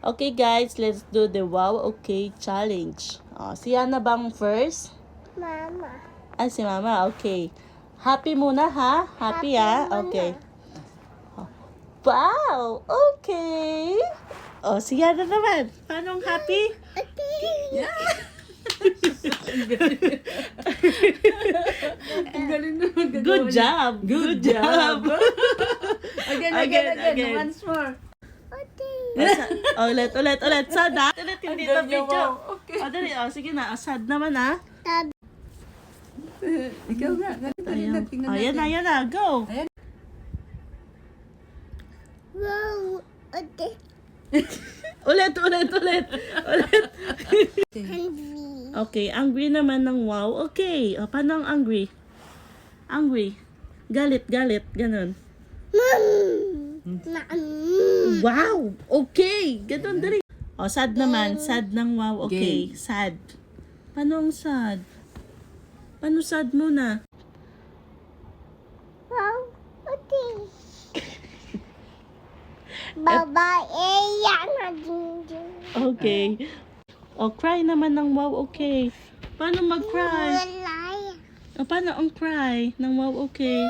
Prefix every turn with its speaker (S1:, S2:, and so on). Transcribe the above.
S1: Okay guys, let's do the wow okay challenge. Si Hana bang first?
S2: Mama.
S1: Ay, si Mama. Okay. Happy muna ha? Happy ha?
S2: muna.
S1: Okay. Wow! Okay! Si Hana naman. Paano ang happy?
S2: Okay.
S3: Ang galing naman.
S1: Good job! Good job!
S3: Again. Once more.
S2: Okay.
S1: Ulit. Sad ha? Ulit, hindi
S3: Ang
S1: na
S3: galing
S1: video.
S3: mo. Okay.
S1: Dali. Sige na. Sad naman ha?
S3: Ikaw nga. Ganito. Tingnan natin.
S1: Ayan na. Go!
S3: Ayan.
S2: Wow. Okay.
S1: Ulit.
S2: Hungry.
S1: Okay, angry naman ng wow. Okay. Paano ang angry? Angry. Galit. Ganon. Wow! Okay! Ganon, dali. Sad naman. Sad ng wow. Okay.
S3: Game.
S1: Sad. Paano ang sad? Paano sad muna?
S2: Wow. Okay. Babae yan na dingding.
S1: Okay. Cry naman ng wow. Okay. Paano mag-cry?
S2: Walay.
S1: Paano ang cry ng wow? Okay.